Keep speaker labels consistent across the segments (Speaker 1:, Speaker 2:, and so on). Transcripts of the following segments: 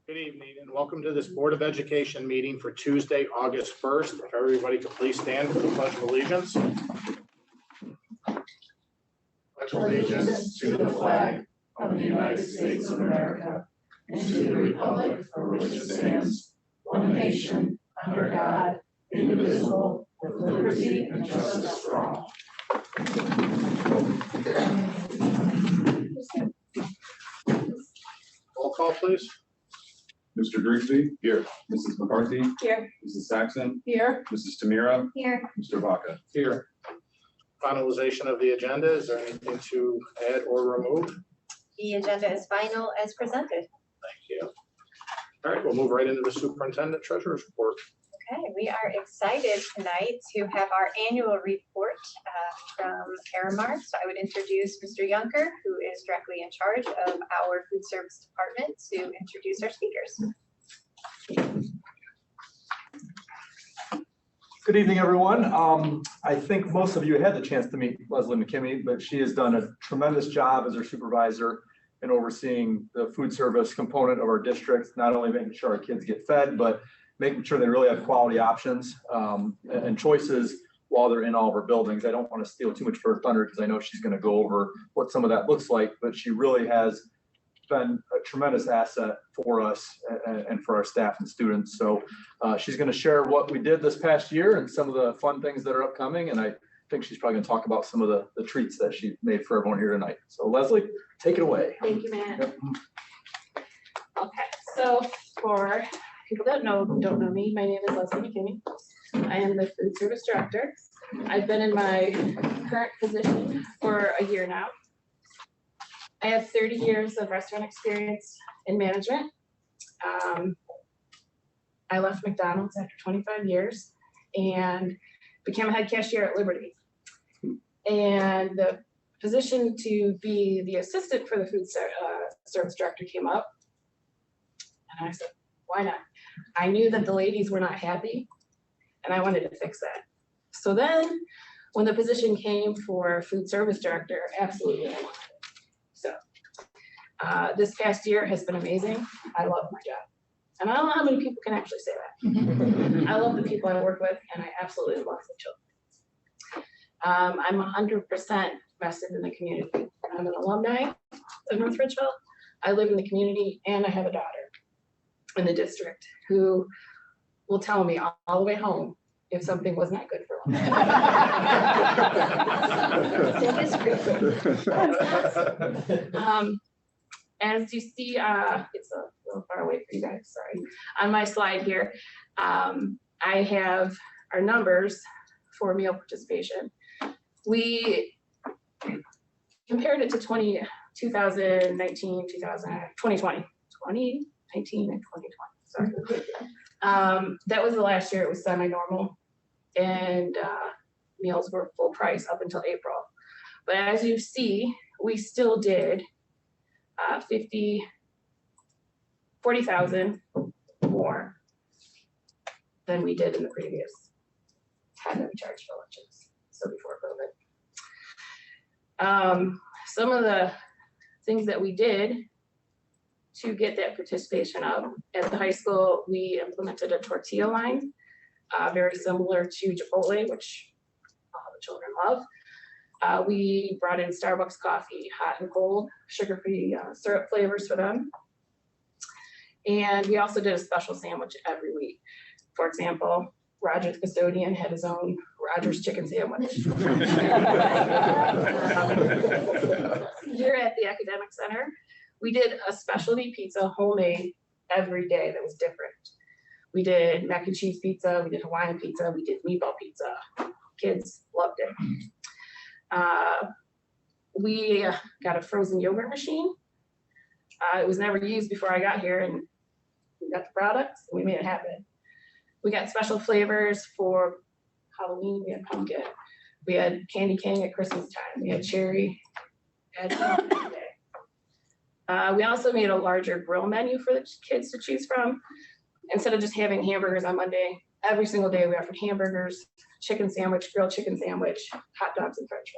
Speaker 1: Good evening and welcome to this Board of Education meeting for Tuesday, August 1st. If everybody could please stand for the Pledge of Allegiance.
Speaker 2: Pledge allegiance to the flag of the United States of America and to the republic for which it stands, one nation, under God, indivisible, with liberty and justice for all.
Speaker 1: Roll call, please.
Speaker 3: Mr. Grigsby? Here. Mrs. McCarthy?
Speaker 4: Here.
Speaker 3: Mrs. Saxon?
Speaker 4: Here.
Speaker 3: Mrs. Tamira?
Speaker 4: Here.
Speaker 3: Mr. Vaca?
Speaker 1: Here. Finalization of the agenda. Is there anything to add or remove?
Speaker 5: The agenda is final as presented.
Speaker 1: Thank you. All right, we'll move right into the superintendent treasurer's report.
Speaker 5: Okay, we are excited tonight to have our annual report from Aramark. So I would introduce Mr. Yunker, who is directly in charge of our food service department, to introduce our speakers.
Speaker 6: Good evening, everyone. I think most of you had the chance to meet Leslie McKimmey, but she has done a tremendous job as our supervisor in overseeing the food service component of our district, not only making sure our kids get fed, but making sure they really have quality options and choices while they're in all of our buildings. I don't want to steal too much of her thunder because I know she's going to go over what some of that looks like, but she really has been a tremendous asset for us and for our staff and students. So she's going to share what we did this past year and some of the fun things that are upcoming. And I think she's probably going to talk about some of the treats that she made for everyone here tonight. So Leslie, take it away.
Speaker 4: Thank you, Matt.
Speaker 6: Yep.
Speaker 4: Okay, so for people that don't know me, my name is Leslie McKinney. I am the food service director. I've been in my current position for a year now. I have 30 years of restaurant experience in management. I left McDonald's after 25 years and became a head cashier at Liberty. And the position to be the assistant for the food service director came up. And I said, why not? I knew that the ladies were not happy and I wanted to fix that. So then when the position came for food service director, absolutely I wanted it. So this past year has been amazing. I love my job. And I don't know how many people can actually say that. I love the people I work with and I absolutely love the children. I'm 100% vested in the community. I'm an alumni of North Ridgeville. I live in the community and I have a daughter in the district who will tell me all the way home if something was not good for lunch. As you see, it's a little far away for you guys, sorry. On my slide here, I have our numbers for meal participation. We compared it to 2019, 2020, 2019 and 2020, sorry. That was the last year it was semi-normal and meals were full price up until April. But as you see, we still did 40,000 more than we did in the previous time that we charged for lunches, so before COVID. Some of the things that we did to get that participation up at the high school, we implemented a tortilla line, very similar to Chipotle, which all the children love. We brought in Starbucks coffee, hot and cold, sugar-free syrup flavors for them. And we also did a special sandwich every week. For example, Roger the custodian had his own Rogers chicken sandwich. Here at the Academic Center, we did a specialty pizza homemade every day that was different. We did mac and cheese pizza, we did Hawaiian pizza, we did meatball pizza. Kids loved it. We got a frozen yogurt machine. It was never used before I got here, and we got the products and we made it happen. We got special flavors for Halloween. We had pumpkin. We had candy cane at Christmas time. We had cherry. We also made a larger grill menu for the kids to choose from. Instead of just having hamburgers on Monday, every single day we offered hamburgers, chicken sandwich, grilled chicken sandwich, hot dogs, and french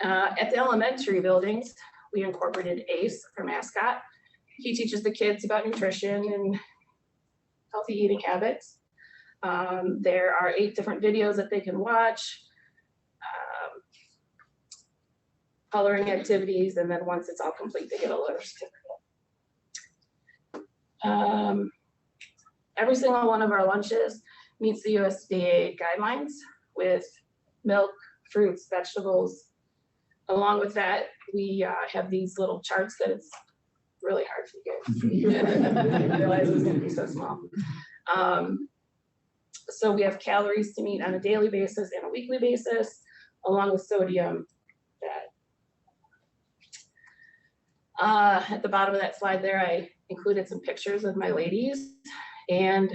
Speaker 4: fries. At the elementary buildings, we incorporated ACE, our mascot, he teaches the kids about nutrition and healthy eating habits. There are 8 different videos that they can watch, coloring activities, and then once it's all complete, they get a letter certificate. Every single one of our lunches meets the USDA guidelines with milk, fruits, vegetables. Along with that, we have these little charts that it's really hard for you guys to see. I didn't realize it was gonna be so small. So we have calories to meet on a daily basis and a weekly basis, along with sodium, fat. At the bottom of that slide there, I included some pictures of my ladies and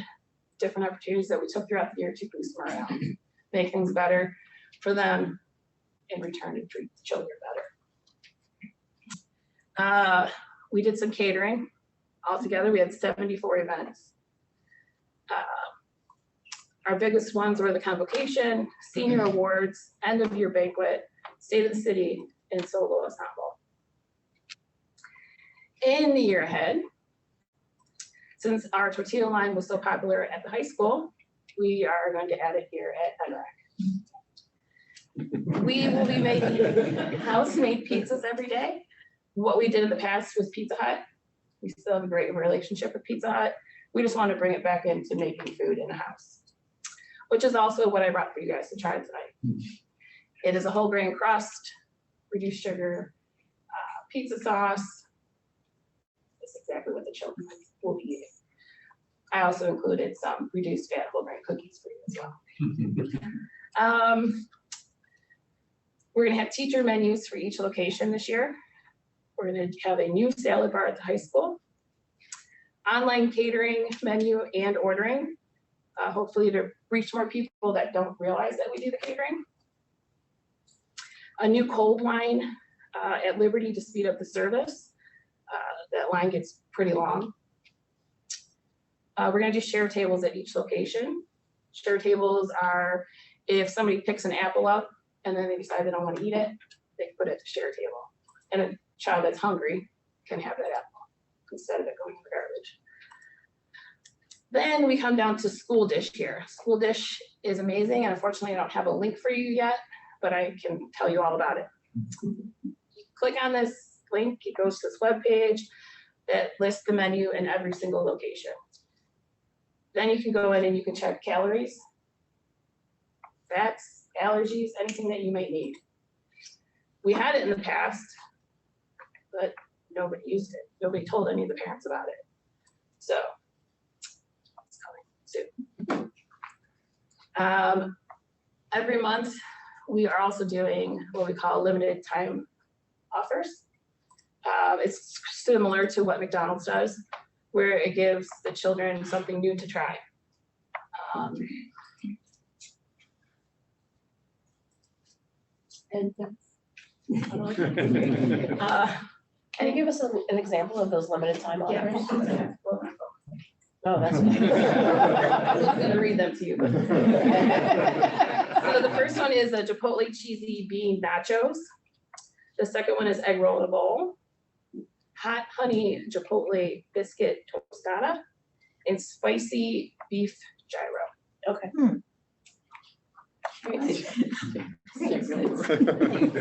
Speaker 4: different opportunities that we took throughout the year to boost morale, make things better for them, in return to treat the children better. We did some catering. Altogether, we had 74 events. Our biggest ones were the convocation, senior awards, end of year banquet, state of the city, and solo ensemble. In the year ahead, since our tortilla line was so popular at the high school, we are going to add it here at NREC. We will be making house-made pizzas every day. What we did in the past was Pizza Hut. We still have a great relationship with Pizza Hut. We just want to bring it back into making food in the house, which is also what I brought for you guys to try tonight. It is a whole grain crust, reduced sugar, pizza sauce. That's exactly what the children will be eating. I also included some reduced fat whole grain cookies for you as well. We're gonna have teacher menus for each location this year. We're gonna have a new salad bar at the high school, online catering menu and ordering, hopefully to reach more people that don't realize that we do the catering. A new cold line at Liberty to speed up the service. That line gets pretty long. We're gonna do share tables at each location. Share tables are if somebody picks an apple up and then they decide they don't want to eat it, they can put it at the share table. And a child that's hungry can have that apple instead of it going in the garbage. Then we come down to School Dish here. School Dish is amazing, and unfortunately I don't have a link for you yet, but I can tell you all about it. You click on this link, it goes to this webpage that lists the menu in every single location. Then you can go in and you can check calories, fats, allergies, anything that you might need. We had it in the past, but nobody used it. Nobody told any of the parents about it. So it's coming soon. Every month, we are also doing what we call limited time offers. It's similar to what McDonald's does, where it gives the children something new to try. And
Speaker 2: Can you give us an example of those limited time offers?
Speaker 4: yeah.
Speaker 2: Oh, that's.
Speaker 4: I was gonna read them to you. But so the first one is a Chipotle cheesy bean nachos. The second one is egg roll in a bowl, hot honey Chipotle biscuit tostada, and spicy beef gyro.
Speaker 2: Okay.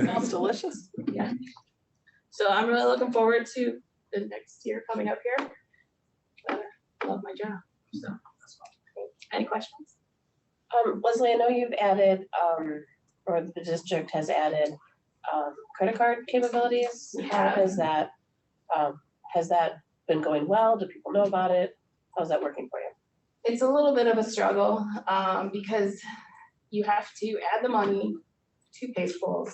Speaker 4: Sounds delicious. Yeah. So I'm really looking forward to the next year coming up here. I love my job. So, any questions?
Speaker 2: Leslie, I know you've added, or the district has added, credit card capabilities. How has that been going well? Do people know about it? How's that working for you?
Speaker 4: It's a little bit of a struggle because you have to add the money to Payspools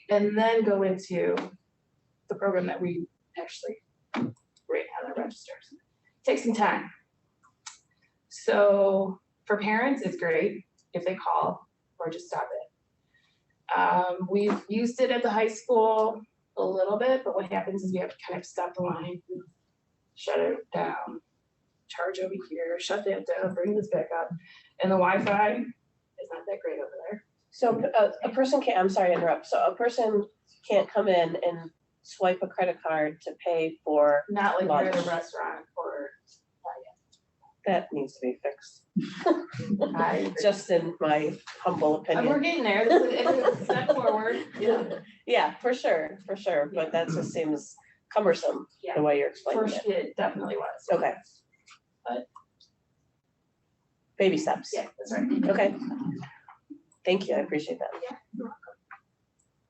Speaker 4: and then go into the program that we actually right now that registers. It takes some time. So for parents, it's great if they call or just stop it. We've used it at the high school a little bit, but what happens is we have to kind of stop the line, shut it down, charge over here, shut that down, bring this back up. And the Wi-Fi is not that great over there.
Speaker 2: So a person can't, I'm sorry to interrupt. So a person can't come in and swipe a credit card to pay for,
Speaker 4: Not like you're at a
Speaker 2: Lunch.
Speaker 4: restaurant or.
Speaker 2: that needs to be fixed.
Speaker 4: I-
Speaker 2: Just in my humble
Speaker 4: We're
Speaker 2: opinion.
Speaker 4: getting there. It's a step forward.
Speaker 2: Yeah, for sure, but that just seems cumbersome, the way you're explaining
Speaker 4: First,
Speaker 2: it.
Speaker 4: it definitely was.
Speaker 2: Okay.
Speaker 4: But-
Speaker 2: Baby steps.
Speaker 4: Yeah, that's right.
Speaker 2: Okay. Thank you, I appreciate that.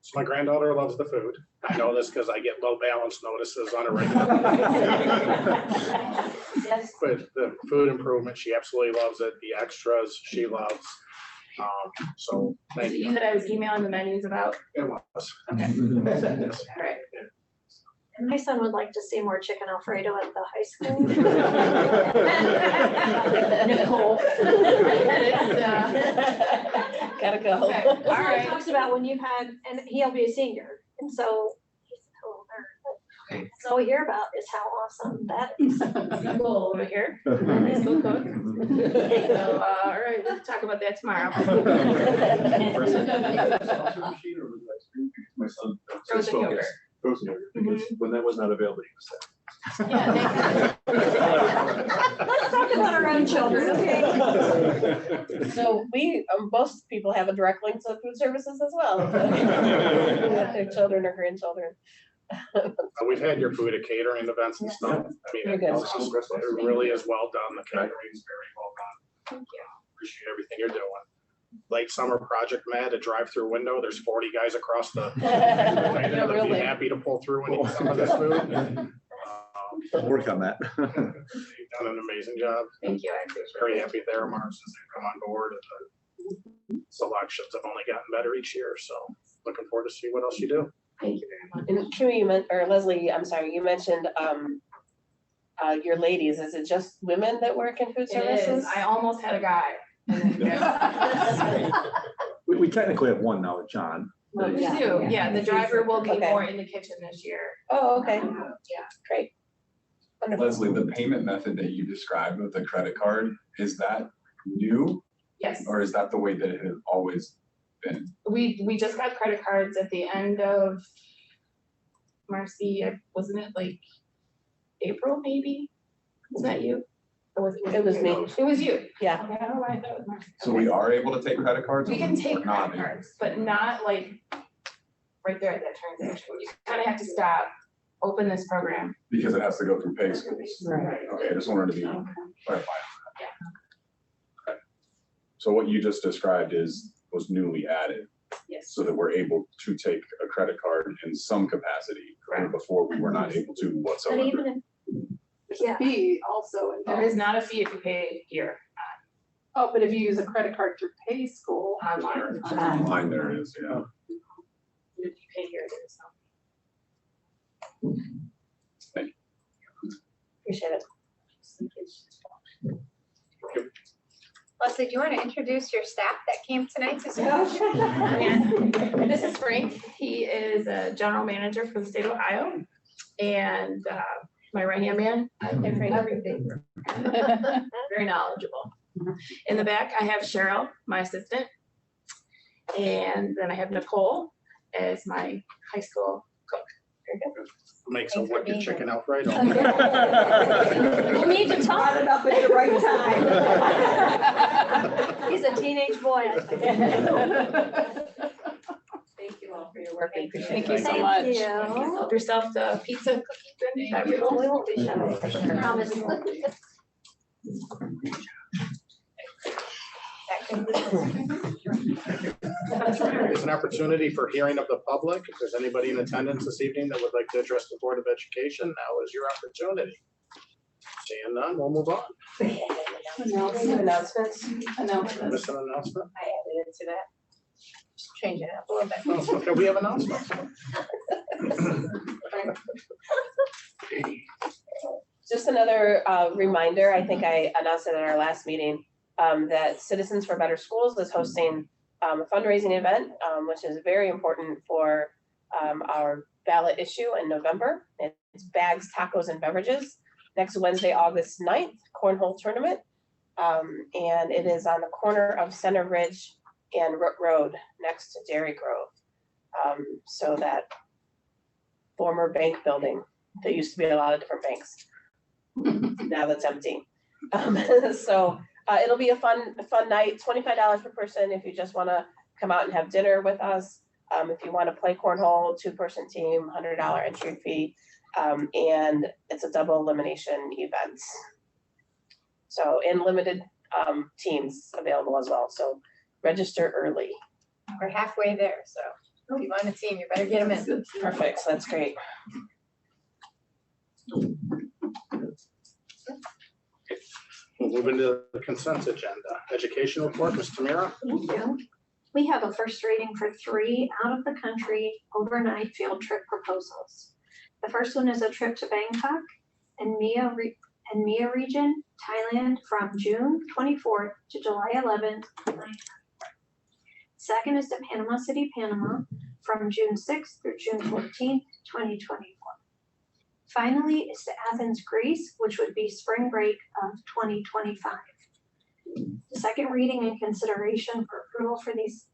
Speaker 1: So my granddaughter loves the food. I know this because I get low balance notices on a regular.
Speaker 2: Yes.
Speaker 1: But the food improvement, she absolutely loves it. The extras, she loves. So
Speaker 4: Was
Speaker 1: thank
Speaker 4: it you
Speaker 1: you.
Speaker 4: that I was emailing the menus about?
Speaker 1: It was.
Speaker 4: Okay.
Speaker 1: Yes.
Speaker 4: All right.
Speaker 7: And my son would like to see more chicken Alfredo at the high school.
Speaker 4: Nicole.
Speaker 2: Gotta go.
Speaker 4: Okay, all
Speaker 7: That's what he
Speaker 4: right.
Speaker 7: talks about when you had, and he'll be a senior, and so he's a little nerd. But so we hear about is how awesome that is.
Speaker 4: Nicole over here. High school cook. So, all right, we'll talk about that tomorrow.
Speaker 3: My son.
Speaker 4: Frozen yogurt.
Speaker 3: Frozen yogurt, because when that was not available, he was sad.
Speaker 4: Yeah,
Speaker 7: Let's talk about our own children, okay?
Speaker 2: So we, most people have a direct link to food services as well. With their children or grandchildren.
Speaker 1: We've had your food at catering events and stuff. I mean,
Speaker 2: Very good.
Speaker 1: it really is well done. The catering is very well done.
Speaker 4: Thank you.
Speaker 1: Appreciate everything you're doing. Late summer project, Matt, a drive-through window. There's 40 guys across the.
Speaker 2: Yeah,
Speaker 1: They'll be
Speaker 2: really.
Speaker 1: happy to pull through and eat some of this food.
Speaker 3: Work on that.
Speaker 1: You've done an amazing job.
Speaker 4: Thank you, I appreciate it.
Speaker 1: Very happy there, Mark, since they've come on board. And the selections have only gotten better each year, so looking forward to see what else you do.
Speaker 4: Thank you very much.
Speaker 2: And Kimmy, you meant, or Leslie, I'm sorry, you mentioned, your ladies, is it just women that work in food
Speaker 4: It
Speaker 2: services?
Speaker 4: is. I almost had a guy. And then-
Speaker 3: We technically have one now, John.
Speaker 4: We do, yeah, the driver will be
Speaker 2: Okay.
Speaker 4: more in the kitchen this year.
Speaker 2: Oh, okay,
Speaker 4: Yeah.
Speaker 2: great. Wonderful.
Speaker 8: Leslie, the payment method that you described with the credit card, is that new
Speaker 4: Yes,
Speaker 8: or is that the way that it has always been?
Speaker 4: we just got credit cards at the end of Marcy, wasn't it like April maybe? Was that you? Or was
Speaker 2: It was me.
Speaker 4: It was you.
Speaker 2: Yeah,
Speaker 4: Okay, I don't know why I thought it was Marcy.
Speaker 8: So we are able to take credit cards?
Speaker 4: We can
Speaker 8: or
Speaker 4: take
Speaker 8: not?
Speaker 4: credit cards, but not like right there at that transaction. You kind of have to stop, open this program.
Speaker 8: Because it has to go through pay schools.
Speaker 2: right.
Speaker 8: Okay, I just wanted to be clarified. Okay. So what you just described was newly added,
Speaker 4: Yes.
Speaker 8: so that we're able to take a credit card in some capacity. where
Speaker 4: Correct.
Speaker 8: Before we were not able to
Speaker 7: But
Speaker 8: whatsoever.
Speaker 7: even if, yeah,
Speaker 9: Fee also
Speaker 4: There
Speaker 9: involved.
Speaker 4: is not a fee if you pay here
Speaker 9: Oh, but if you use a credit card through Pay School.
Speaker 4: online.
Speaker 8: Online there is, yeah.
Speaker 4: If you pay here, there's no.
Speaker 2: Appreciate it.
Speaker 5: Leslie, do you want to introduce your staff that came tonight to speak?
Speaker 4: And this is Frank. He is a general manager for the state of Ohio. And my right-hand man, everything. Very knowledgeable. In the back, I have Cheryl, my assistant. And then I have Nicole as my high school cook. Very good.
Speaker 1: Makes a
Speaker 5: Thanks for
Speaker 1: wicked
Speaker 5: being
Speaker 1: chicken Alfredo.
Speaker 7: you need to talk
Speaker 9: Brought it up at the right time.
Speaker 7: He's a teenage boy, I think.
Speaker 2: Thank you all for your work. I appreciate
Speaker 9: Thank
Speaker 2: it.
Speaker 9: you so much.
Speaker 7: Thank you.
Speaker 4: Help yourself to pizza, cookies, and
Speaker 7: We
Speaker 4: everything.
Speaker 7: won't be shy, I promise.
Speaker 5: That concludes.
Speaker 1: There's an opportunity for hearing of the public. If there's anybody in attendance this evening that would like to address the Board of Education, now is your opportunity. Seeing none, we'll move on.
Speaker 2: Announcements?
Speaker 9: Announcements.
Speaker 1: Miss an announcement?
Speaker 5: I added it to that. Just change it up a little bit.
Speaker 1: Oh, okay, we have announcements.
Speaker 2: Just another reminder, I think I announced it at our last meeting, that Citizens for Better Schools is hosting a fundraising event, which is very important for our ballot issue in November. It's bags, tacos, and beverages. Next Wednesday, August 9th, cornhole tournament. And it is on the corner of Center Ridge and Rook Road, next to Dairy Grove. So that former bank building. There used to be a lot of different banks. Now that's empty. So it'll be a fun night, $25 per person if you just want to come out and have dinner with us. If you want to play cornhole, 2-person team, $100 entry fee. And it's a double elimination event. So, and limited teams available as well. So register early.
Speaker 5: We're halfway there, so if you want a team, you better get them in.
Speaker 2: Perfect. So that's great.
Speaker 1: We'll move into the consent agenda. Education report, Ms. Tamira.
Speaker 7: Thank you. We have a first reading for 3 out-of-the-country overnight field trip proposals. The first one is a trip to Bangkok and Mia region, Thailand, from June 24th to July 11th. Second is to Panama City, Panama, from June 6th through June 14th, 2024. Finally is to Athens, Greece, which would be spring break of 2025. The second reading and consideration for approval for these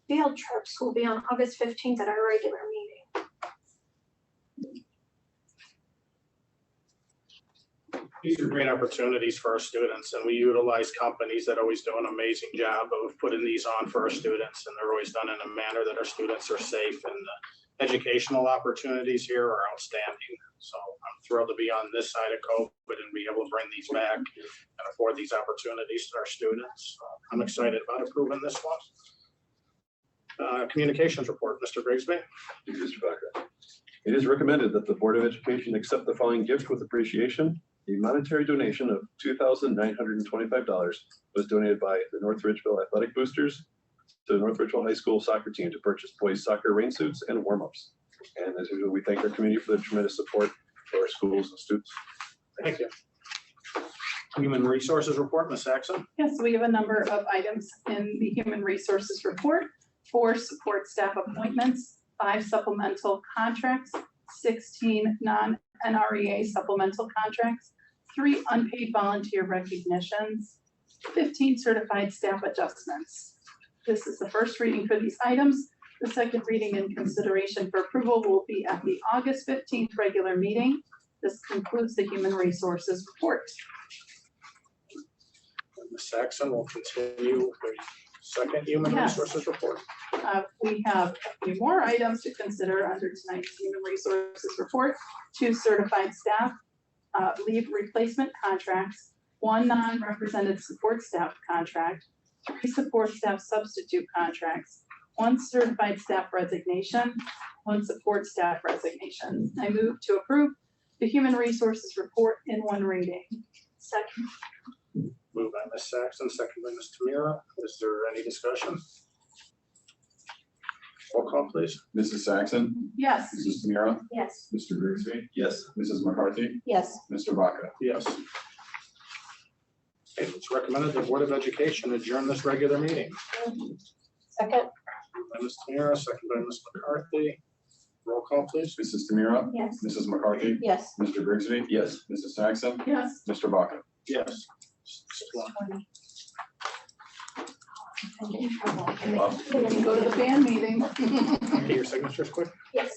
Speaker 7: field trips will be on August 15th at our regular meeting.
Speaker 1: These are great opportunities for our students, and we utilize companies that always do an amazing job of putting these on for our students, and they're always done in a manner that our students are safe, and the educational opportunities here are outstanding. So I'm thrilled to be on this side of COVID and be able to bring these back and afford these opportunities to our students. I'm excited about approving this one. Communications report, Mr. Grigsby.
Speaker 10: Thank you, Mr. Baca. It is recommended that the Board of Education accept the following gift with appreciation. A monetary donation of $2,925 was donated by the North Ridgeville Athletic Boosters to the North Ridgeville High School soccer team to purchase boys soccer rain suits and warm-ups. And as usual, we thank our community for the tremendous support for our schools and students.
Speaker 1: Thank you. Human Resources report, Ms. Saxon.
Speaker 9: Yes, we have a number of items in the Human Resources report. 4 support staff appointments, 5 supplemental contracts, 16 non-NREA supplemental contracts, 3 unpaid volunteer recognitions, 15 certified staff adjustments. This is the first reading for these items. The second reading and consideration for approval will be at the August 15th regular meeting. This concludes the Human Resources report.
Speaker 1: Ms. Saxon will continue the second Human
Speaker 9: Yes.
Speaker 1: Resources report.
Speaker 9: We have a few more items to consider under tonight's Human Resources report. 2 certified staff leave replacement contracts, 1 non-represented support staff contract, 3 support staff substitute contracts, 1 certified staff resignation, 1 support staff resignation. I move to approve the Human Resources report in 1 reading.
Speaker 7: Second.
Speaker 1: Moved by Ms. Saxon, second by Ms. Tamira. Is there any discussion? Roll call, please.
Speaker 8: Mrs. Saxon,
Speaker 9: Yes.
Speaker 8: Mrs. Tamira,
Speaker 7: Yes.
Speaker 8: Mr. Grigsby,
Speaker 10: Yes.
Speaker 8: Mrs. McCarthy,
Speaker 7: Yes.
Speaker 8: Mr. Baca.
Speaker 1: Yes. Okay, it's recommended the Board of Education adjourn this regular meeting.
Speaker 7: Second.
Speaker 1: Moved by Ms. Tamira, second by Ms. McCarthy. Roll call, please.
Speaker 8: Mrs. Tamira,
Speaker 7: Yes.
Speaker 8: Mrs. McCarthy,
Speaker 7: Yes.
Speaker 8: Mr. Grigsby,
Speaker 10: Yes.
Speaker 8: Mrs. Saxon,
Speaker 9: Yes.
Speaker 8: Mr. Baca.
Speaker 1: Yes.
Speaker 9: Go to the band meeting.
Speaker 1: Okay, your signatures quick.
Speaker 7: Yes.